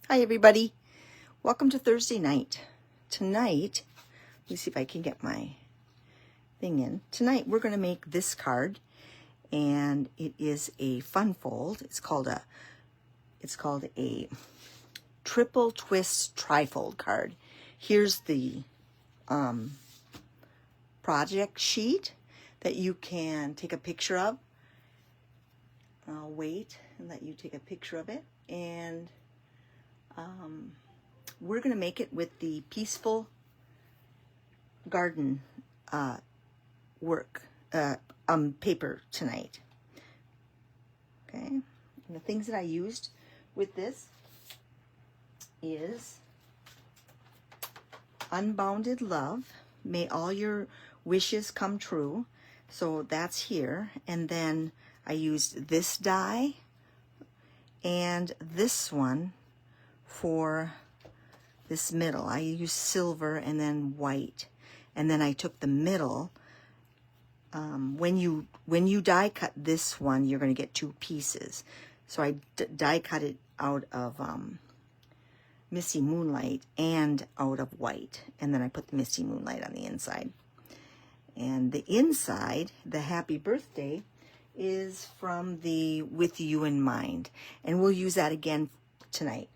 Hi everybody, welcome to Thursday night. Tonight, let me see if I can get my thing in. Tonight we're going to make this card, and it is a fun fold. It's called a triple twist trifold card. Here's the project sheet that you can take a picture of. I'll wait and let you take a picture of it, and we're going to make it with the Peaceful Garden paper tonight. Okay, and the things that I used with this is Unbounded Love, May All Your Wishes Come True. So that's here. And then I used this die and this one for this middle. I used silver and then white, and then I took the middle. When you die cut this one, you're going to get two pieces. So I die cut it out of Misty Moonlight and out of white, and then I put the Misty Moonlight on the inside. And the inside, the Happy Birthday, is from the With You in Mind, and we'll use that again tonight.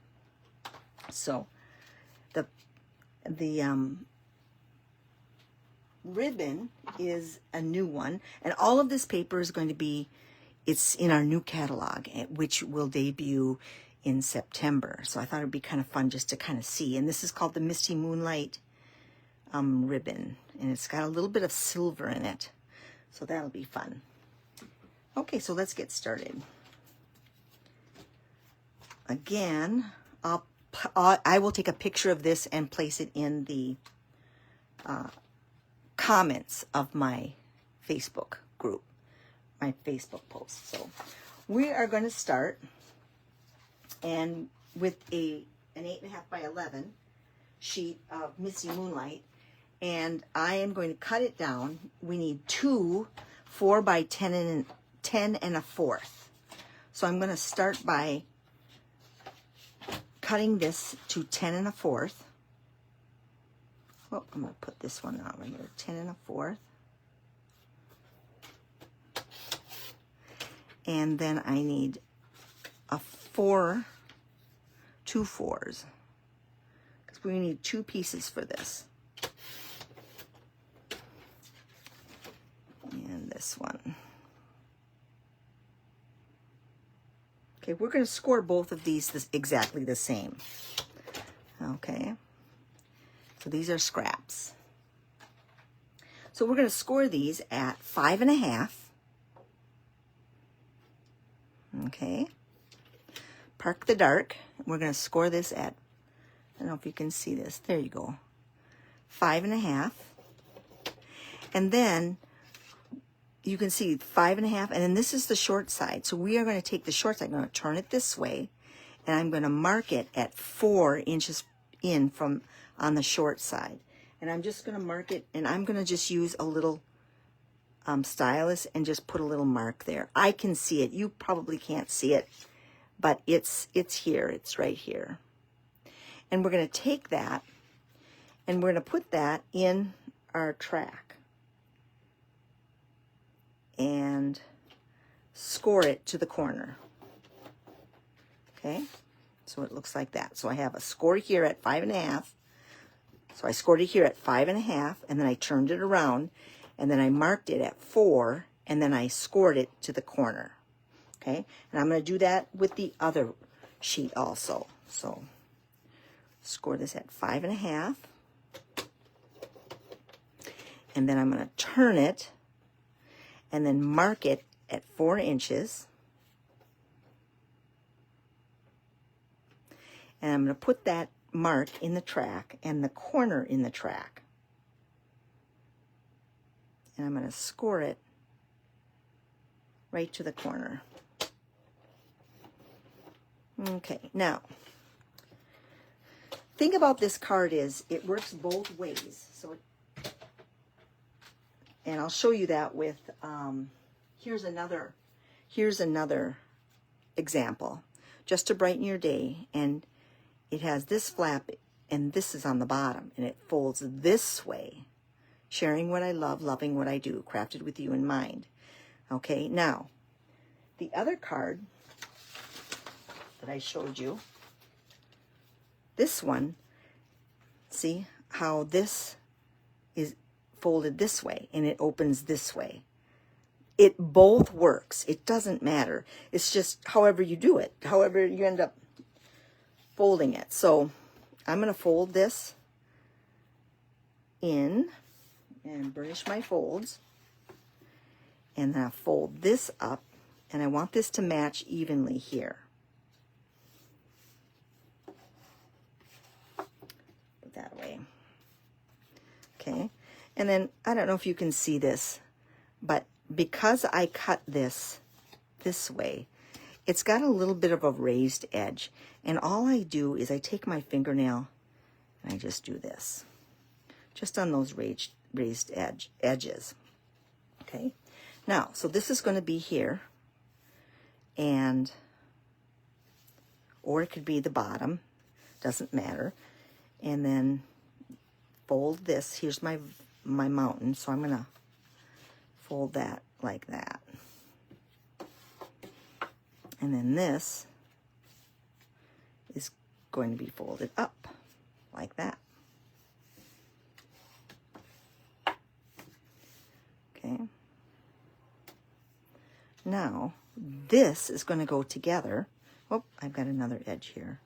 So the ribbon is a new one, and all of this paper is going to be, it's in our new catalog, which will debut in September. So I thought it'd be kind of fun just to kind of see. And this is called the Misty Moonlight ribbon, and it's got a little bit of silver in it, so that'll be fun. Okay, so let's get started. Again, I will take a picture of this and place it in the comments of my Facebook group, my Facebook post. So we are going to start and with an 8.5 by 11 sheet of Misty Moonlight, and I am going to cut it down. We need two 4 by 10 and 1/4. So I'm going to start by cutting this to 10 1/4. Well, I'm going to put this one out right here, 10 1/4. And then I need two 4s, because we need two pieces for this. And this one. Okay, we're going to score both of these exactly the same. Okay, so these are scraps. So we're going to score these at 5 1/2. Okay, park the dark. We're going to score this at, I don't know if you can see this. There you go. 5 1/2. And then you can see 5 1/2, and then this is the short side. So we are going to take the short side. I'm going to turn it this way, and I'm going to mark it at 4 inches in from on the short side. And I'm just going to mark it, and I'm going to just use a little stylus and just put a little mark there. I can see it. You probably can't see it, but it's here. It's right here. And we're going to take that, and we're going to put that in our track and score it to the corner. Okay, so it looks like that. So I have a score here at 5 1/2. So I scored it here at 5 1/2, and then I turned it around, and then I marked it at 4, and then I scored it to the corner. Okay, and I'm going to do that with the other sheet also. So score this at 5 1/2, and then I'm going to turn it and then mark it at 4 inches. And I'm going to put that mark in the track and the corner in the track. And I'm going to score it right to the corner. Okay, now, thing about this card is it works both ways. So and I'll show you that with, here's another example, just to brighten your day. And it has this flap, and this is on the bottom, and it folds this way. Sharing what I love, loving what I do, crafted with you in mind. Okay, now, the other card that I showed you, this one, see how this is folded this way, and it opens this way. It both works. It doesn't matter. It's just however you do it, however you end up folding it. So I'm going to fold this in and burnish my folds. And then I'll fold this up, and I want this to match evenly here. Put that away. Okay. And then, I don't know if you can see this, but because I cut this way, it's got a little bit of a raised edge. And all I do is I take my fingernail and I just do this. Just on those raised edges. Okay. Now, so this is going to be here. And, or it could be the bottom. Doesn't matter. And then fold this. Here's my mountain. So I'm going to fold that like that. And then this is going to be folded up like that. Okay. Now, this is going to go together. Oh, I've got another edge here.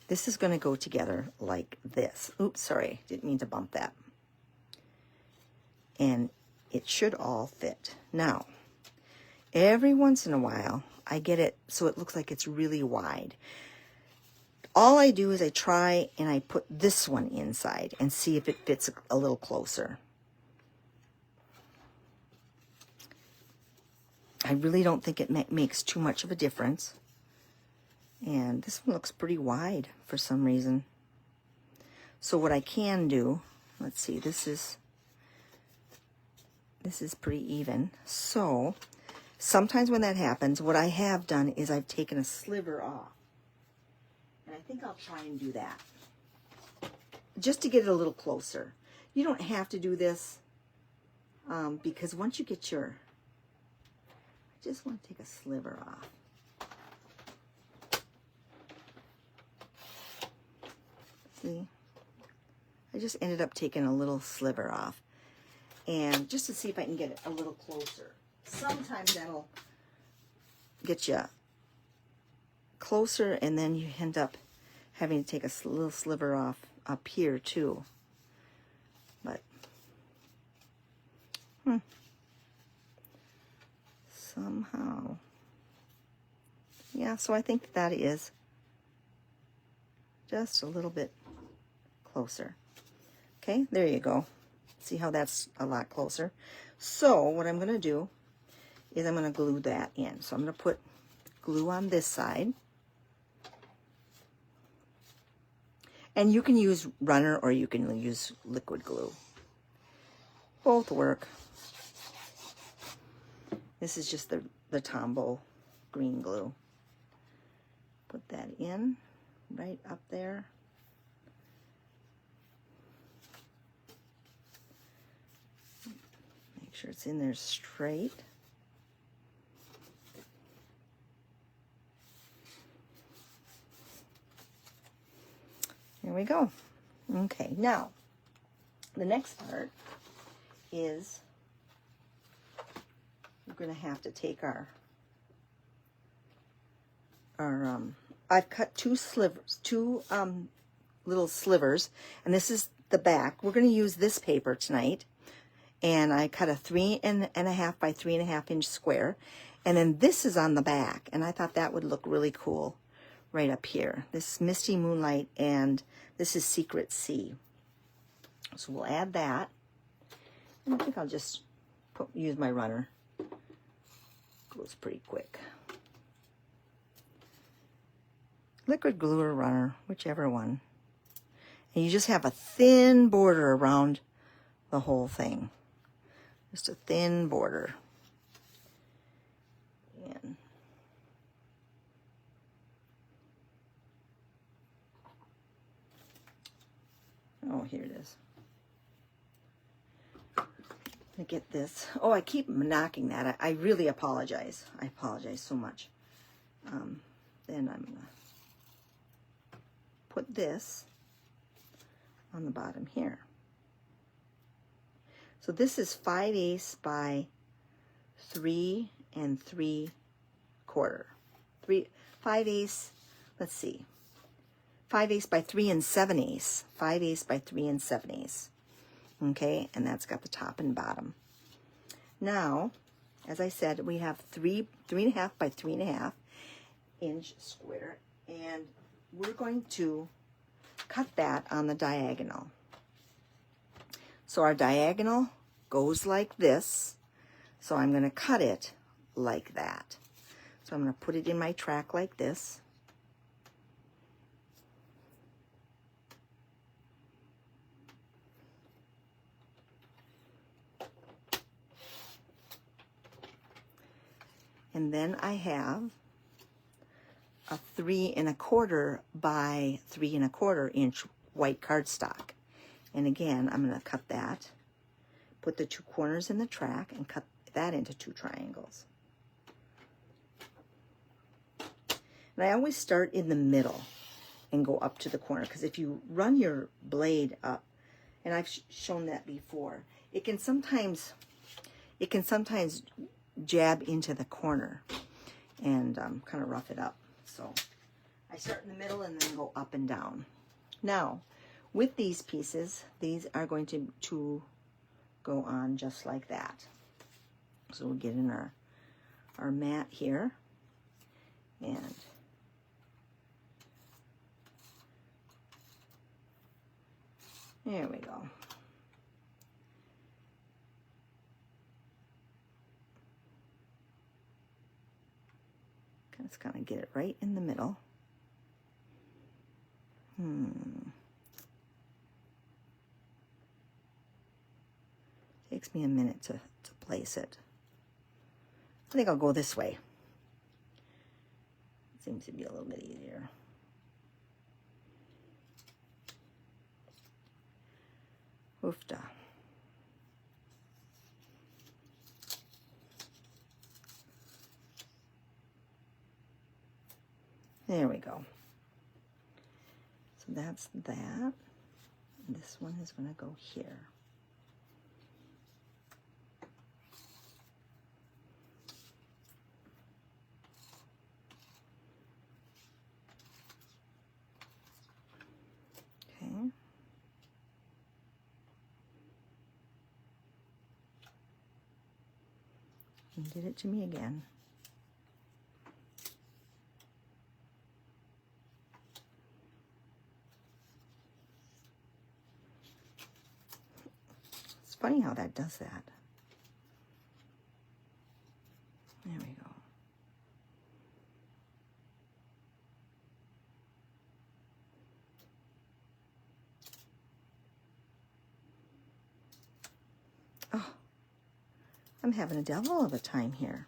This is going to go together like this. Oops, sorry, didn't mean to bump that. And it should all fit. Now, every once in a while, I get it so it looks like it's really wide. All I do is I try and I put this one inside and see if it fits a little closer. I really don't think it makes too much of a difference. And this one looks pretty wide for some reason. So what I can do, let's see, this is pretty even. So sometimes when that happens, what I have done is I've taken a sliver off. And I think I'll try and do that. Just to get it a little closer. You don't have to do this because once you get your... I just want to take a sliver off. See? I just ended up taking a little sliver off. And just to see if I can get it a little closer. Sometimes that'll get you closer, and then you end up having to take a little sliver off up here too. But, somehow. Yeah, so I think that is just a little bit closer. Okay, there you go. See how that's a lot closer? So what I'm going to do is I'm going to glue that in. So I'm going to put glue on this side. And you can use runner or you can use liquid glue. Both work. This is just the Tombow green glue. Put that in right up there. Make sure it's in there straight. There we go. Okay, now the next part is we're going to have to take our I've cut two little slivers, and this is the back. We're going to use this paper tonight, and I cut a 3.5 by 3.5 inch square, and then this is on the back, and I thought that would look really cool right up here. This is Misty Moonlight, and this is Secret Sea. So we'll add that, and I think I'll just use my runner. Goes pretty quick. Liquid glue or runner, whichever one. And you just have a thin border around the whole thing. Just a thin border. And here it is. I get this. Oh, I keep knocking that. I really apologize. I apologize so much. Then I'm gonna put this on the bottom here. So this is 5/8 by 3 3/4. 5/8, let's see. 5/8 by 3 7/8. 5/8 by 3 7/8. Okay, and that's got the top and bottom. Now, as I said, we have 3.5 by 3.5 inch square, and we're going to cut that on the diagonal. So our diagonal goes like this. So I'm going to cut it like that. So I'm going to put it in my track like this. And then I have a 3 1/4 by 3 1/4 inch white cardstock. And again, I'm going to cut that, put the 2 corners in the track, and cut that into 2 triangles. And I always start in the middle and go up to the corner, because if you run your blade up, and I've shown that before, it can sometimes jab into the corner and kind of rough it up. So I start in the middle and then go up and down. Now, with these pieces, these are going to go on just like that. So we'll get in our mat here, and there we go. Just kind of get it right in the middle. Takes me a minute to place it. I think I'll go this way. Seems to be a little bit easier. Oofda. There we go. So that's that. This one is going to go here. Okay. You did it to me again. Funny how that does that. There we go. Oh, I'm having a devil of a time here.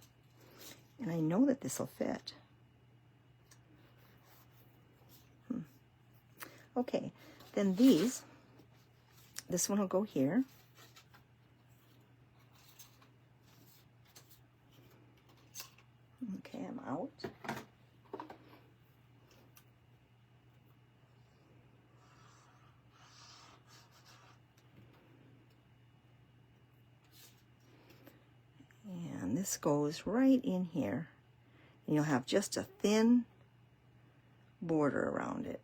And I know that this will fit. Okay, then this one will go here. Okay, I'm out. And this goes right in here. And you'll have just a thin border around it.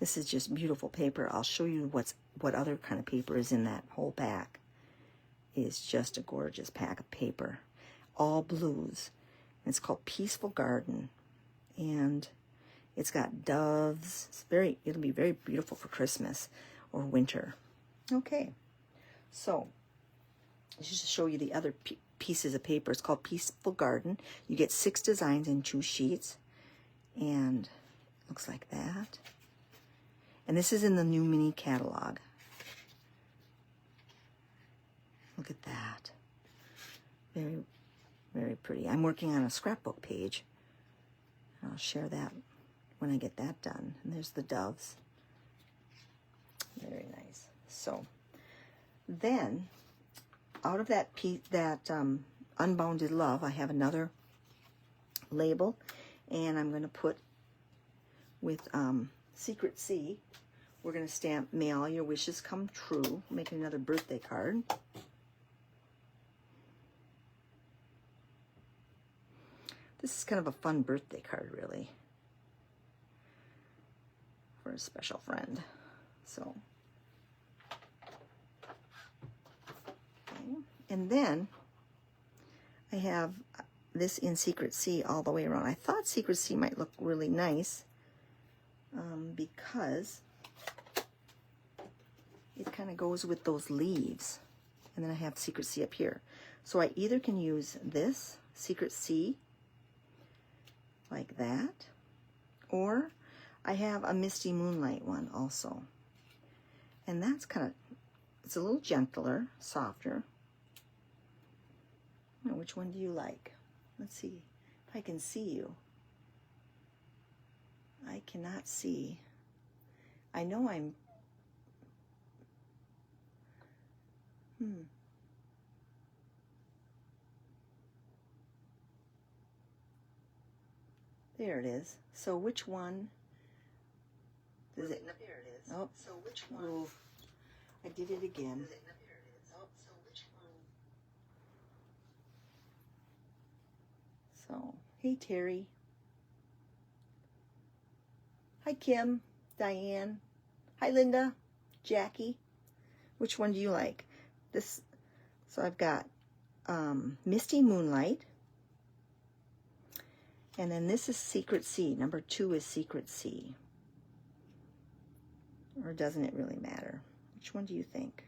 This is just beautiful paper. I'll show you what other kind of paper is in that whole pack. It's just a gorgeous pack of paper. All blues. And it's called Peaceful Garden. And it's got doves. It'll be very beautiful for Christmas or winter. Okay. So, just to show you the other pieces of paper. It's called Peaceful Garden. You get 6 designs in 2 sheets. And it looks like that. And this is in the new mini catalog. Look at that. Very, Very pretty. I'm working on a scrapbook page. I'll share that when I get that done. And there's the doves. Very nice. So then, out of that piece, that Unbounded Love, I have another label, and I'm going to put with Secret C. We're going to stamp "May all your wishes come true." Make another birthday card. This is kind of a fun birthday card, really, for a special friend. So, okay. And then I have this in Secret C all the way around. I thought Secret C might look really nice because it kind of goes with those leaves. And then I have Secret C up here. So I either can use this Secret C like that, or I have a Misty Moonlight one also. And that's kind of, it's a little gentler, softer. Now, which one do you like? Let's see if I can see you. I cannot see. I know I'm... There it is. So which one does it... There it is. Oh, so which one? Oh, I did it again. There it is. Oh, so which one? So, hey Terry. Hi Kim, Diane. Hi Linda, Jackie. Which one do you like? This. So I've got Misty Moonlight. And then this is Secret C. Number 2 is Secret C. Or doesn't it really matter? Which one do you think?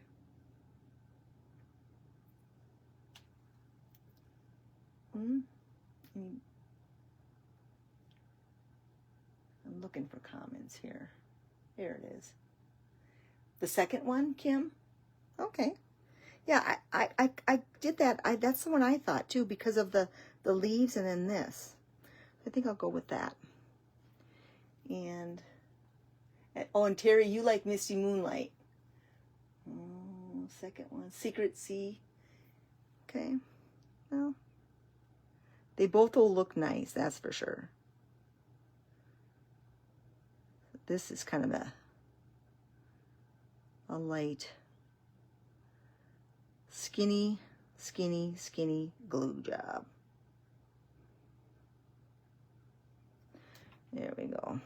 I'm looking for comments here. There it is. The second one, Kim? Okay. Yeah, I did that. That's the one I thought too, because of the leaves and then this. I think I'll go with that. And oh, and Terry, you like Misty Moonlight. Oh, second one, Secret C. Okay. Well, they both will look nice, that's for sure. This is kind of a light, skinny glue job. There we go.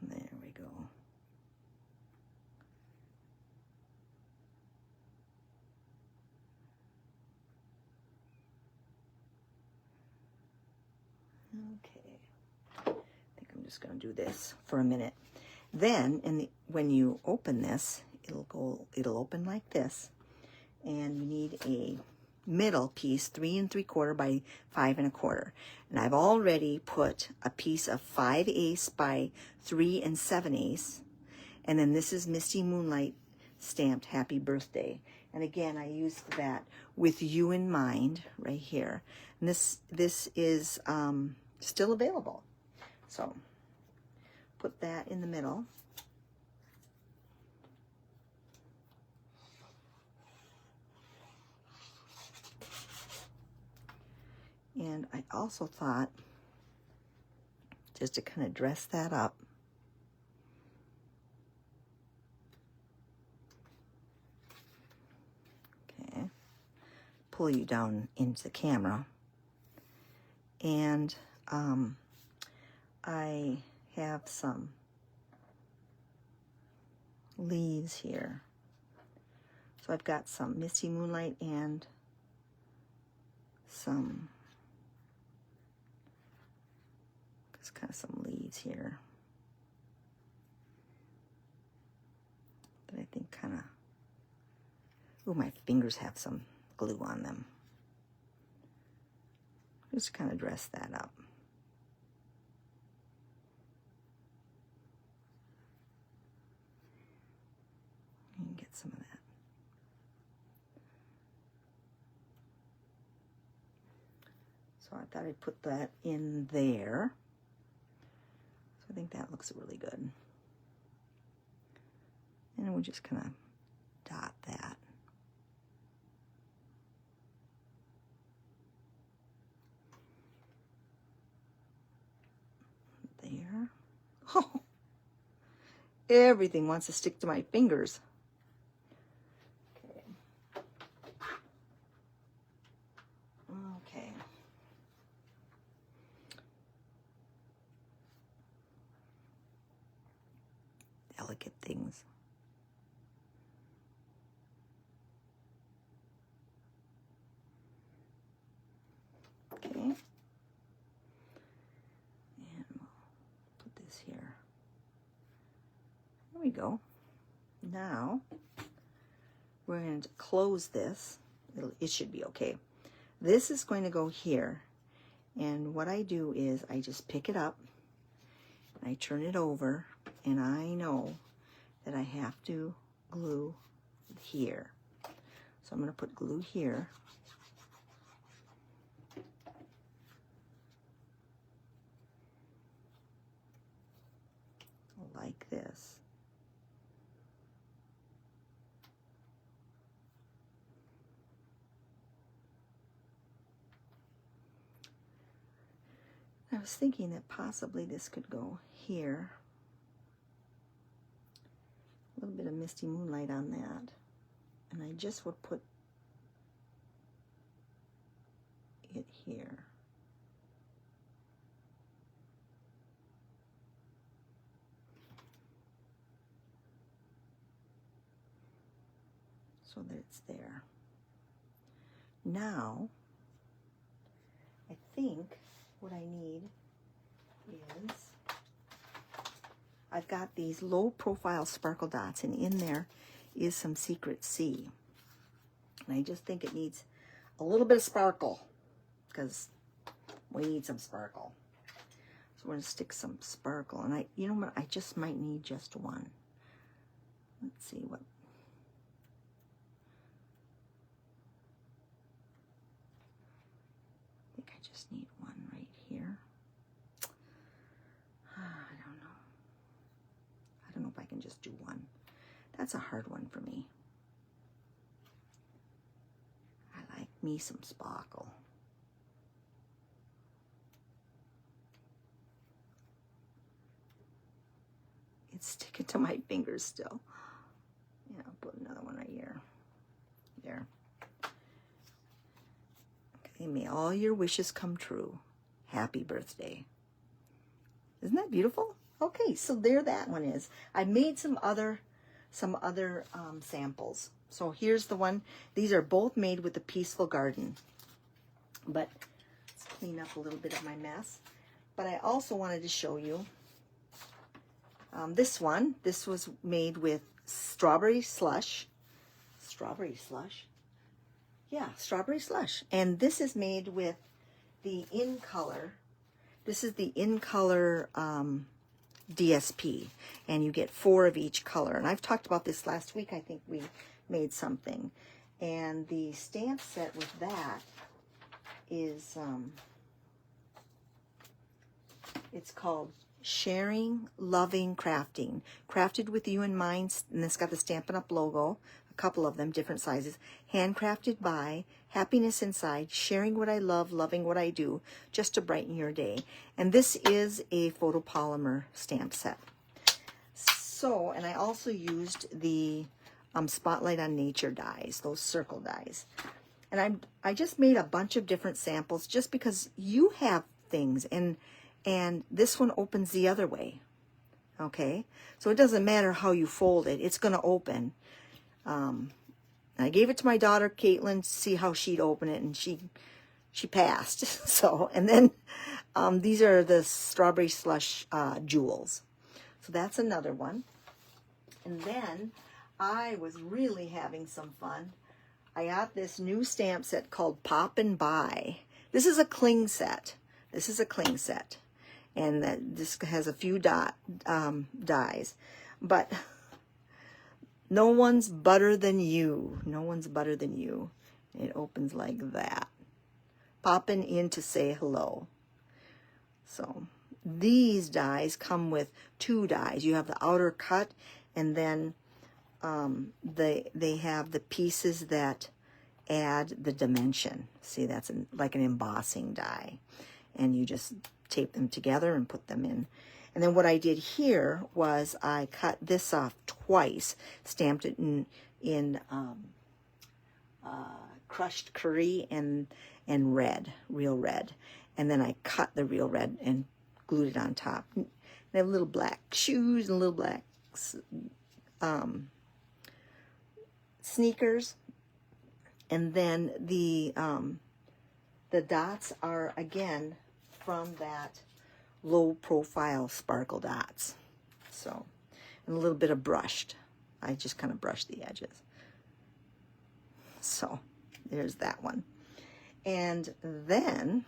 There we go. Okay. I think I'm just going to do this for a minute. Then, when you open this, it'll open like this, and you need a middle piece, 3 3/4 by 5 1/4. And I've already put a piece of 5/8 by 3 7/8. And then this is Misty Moonlight stamped Happy Birthday. And again, I used that with you in mind right here. And this is still available. So put that in the middle. And I also thought, just to kind of dress that up, okay, pull you down into the camera, and I have some leaves here. So I've got some Misty Moonlight and some, just kind of some leaves here that I think kind of, oh, my fingers have some glue on them. Just kind of dress that up. get some of that. So I thought I'd put that in there. So I think that looks really good. And we'll just kind of dot that. There. Oh, everything wants to stick to my fingers. Okay. Okay. Delicate things. Okay. And we'll put this here. There we go. Now, we're going to close this. It should be okay. This is going to go here. And what I do is I just pick it up, and I turn it over, and I know that I have to glue here. So I'm going to put glue here. Like this. I was thinking that possibly this could go here. A little bit of misty moonlight on that. And I just would put it here. So that it's there. Now, I think what I need is, I've got these low profile sparkle dots, and in there is some Secret C. And I just think it needs a little bit of sparkle, because we need some sparkle. So we're going to stick some sparkle. And you know what, I just might need just one. Let's see what. Just need one right here. I don't know. I don't know if I can just do one. That's a hard one for me. I like me some sparkle. It's sticking to my fingers still. Yeah, I'll put another one right here. There. May all your wishes come true. Happy birthday. Isn't that beautiful? Okay, so there that one is. I made some other samples. So here's the one. These are both made with the Peaceful Garden. But let's clean up a little bit of my mess. But I also wanted to show you this one. This was made with strawberry slush. Strawberry slush? Yeah, strawberry slush. And this is made with the In Color. This is the In Color DSP. And you get 4 of each color. And I've talked about this last week. I think we made something. And the stamp set with that is, it's called Sharing, Loving, Crafting. Crafted with you in mind. And it's got the Stampin' Up! Logo. A couple of them, different sizes. Handcrafted by, happiness inside, sharing what I love, loving what I do, just to brighten your day. And this is a photopolymer stamp set. So, and I also used the Spotlight on Nature dies, those circle dies. And I just made a bunch of different samples just because you have things, and this one opens the other way. Okay? So it doesn't matter how you fold it, it's going to open. I gave it to my daughter, Caitlin, to see how she'd open it, and she passed. So, and then these are the Strawberry Slush jewels. So that's another one. And then I was really having some fun. I got this new stamp set called Pop and Buy. This is a cling set. This is a cling set. And this has a few dies. But No one's better than you. No one's better than you. It opens like that. Popping in to say hello. So these dies come with 2 dies. You have the outer cut, and then they have the pieces that add the dimension. See, that's like an embossing die. And you just tape them together and put them in. And then what I did here was I cut this off twice, stamped it in crushed curry and red, real red. And then I cut the real red and glued it on top. And I have little black shoes and little black sneakers. And then the dots are, again, from that low profile sparkle dots. So, and a little bit of brushed. I just kind of brushed the edges. So there's that one. And then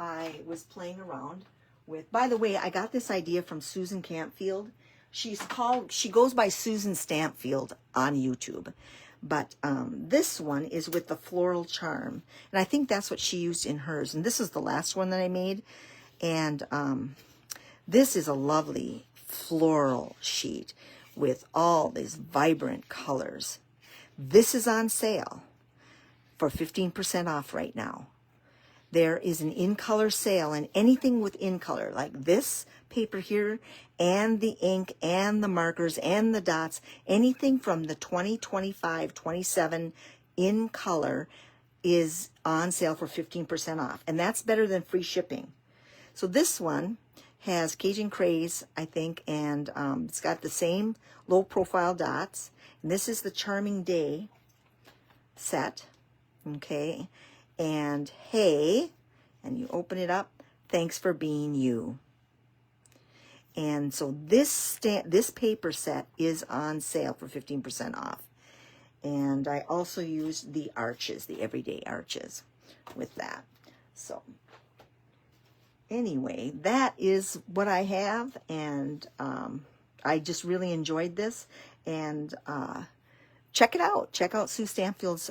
I was playing around with, by the way, I got this idea from Susan Campfield. She goes by Susan Campfield on YouTube. But this one is with the floral charm. And I think that's what she used in hers. And this is the last one that I made. And this is a lovely floral sheet with all these vibrant colors. This is on sale for 15% off right now. There is an in-color sale, and anything with in-color, like this paper here, and the ink, and the markers, and the dots, anything from the 20, 25, 27 in color is on sale for 15% off. And that's better than free shipping. So this one has Cajun Craze, I think, and it's got the same low-profile dots. And this is the Charming Day set, okay? And hey, and you open it up, thanks for being you. And so this paper set is on sale for 15% off. And I also used the arches, the everyday arches with that. So anyway, that is what I have. And I just really enjoyed this. And check it out. Check out Sue Stanfield's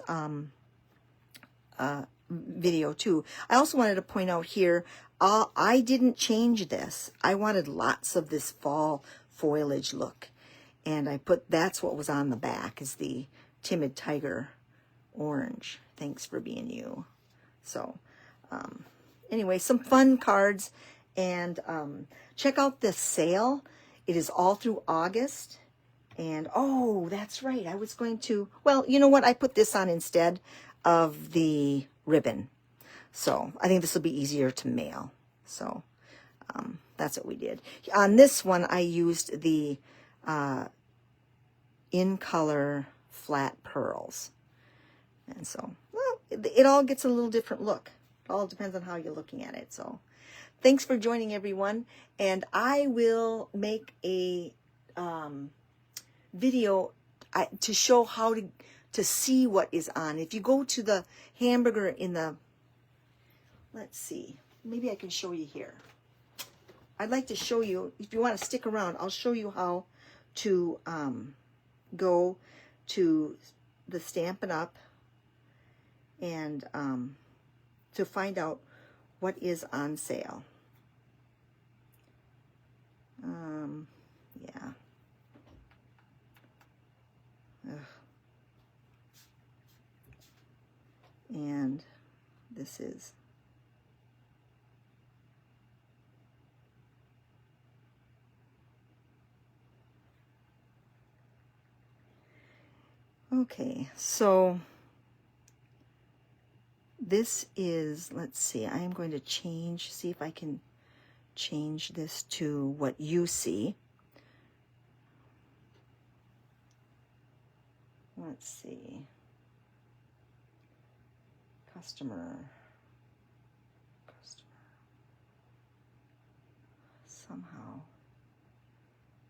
video too. I also wanted to point out here, I didn't change this. I wanted lots of this fall foliage look. And I put, that's what was on the back, is the Timid Tiger orange. Thanks for being you. So, anyway, some fun cards. And check out this sale. It is all through August. And, oh, that's right. I was going to, well, you know what? I put this on instead of the ribbon. So I think this will be easier to mail. So that's what we did. On this one, I used the in color flat pearls. And so, well, it all gets a little different look. It all depends on how you're looking at it. So thanks for joining, everyone. And I will make a video to show how to see what is on. If you go to the hamburger in the, let's see, maybe I can show you here. I'd like to show you, if you want to stick around, I'll show you how to go to the Stampin' Up! And to find out what is on sale. Yeah. Ugh. And this is okay, so this is, let's see, I am going to see if I can change this to what you see. Let's see. Customer. Somehow.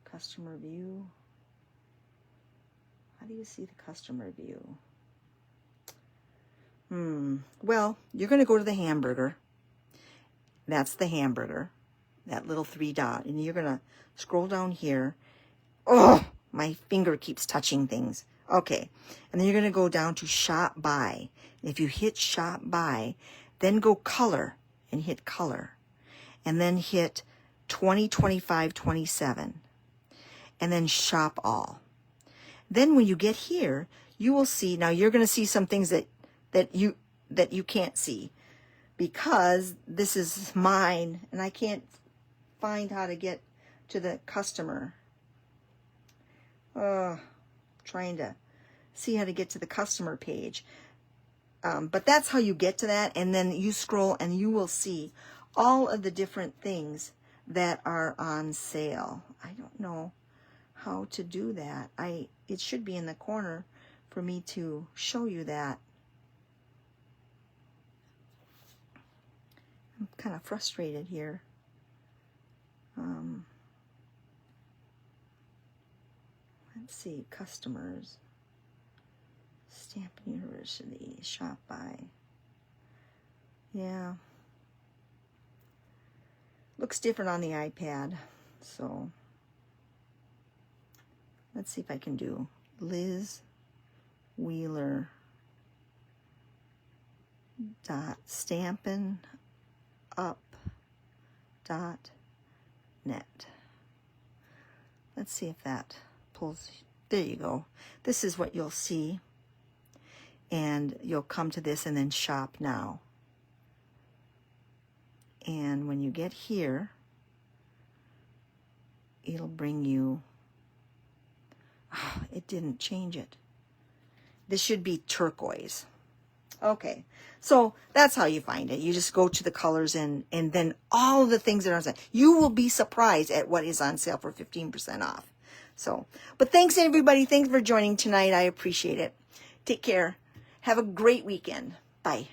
Customer view. How do you see the customer view? Well, you're going to go to the hamburger. That's the hamburger. That little 3 dot. And you're going to scroll down here. Oh, My finger keeps touching things. Okay, and then you're going to go down to Shop By. If you hit Shop By, then go Color and hit Color. And then hit 20, 25, 27. And then Shop All. Then when you get here, you will see, now you're going to see some things that you can't see, because this is mine and I can't find how to get to the customer. Trying to see how to get to the customer page. But that's how you get to that, and then you scroll and you will see all of the different things that are on sale. I don't know how to do that. It should be in the corner for me to show you that. I'm kind of frustrated here. Let's see, customers, Stampin' University, Shop By. Yeah. Looks different on the iPad, so let's see if I can do Liz Wheeler .Stampin'Up.net. Let's see if that pulls. There you go. This is what you'll see. And you'll come to this and then Shop Now. And when you get here, it'll bring you, it didn't change it. This should be turquoise. Okay, so that's how you find it. You just go to the colors and then all the things that are on sale. You will be surprised at what is on sale for 15% off. So, but thanks everybody. Thanks for joining tonight. I appreciate it. Take care. Have a great weekend. Bye.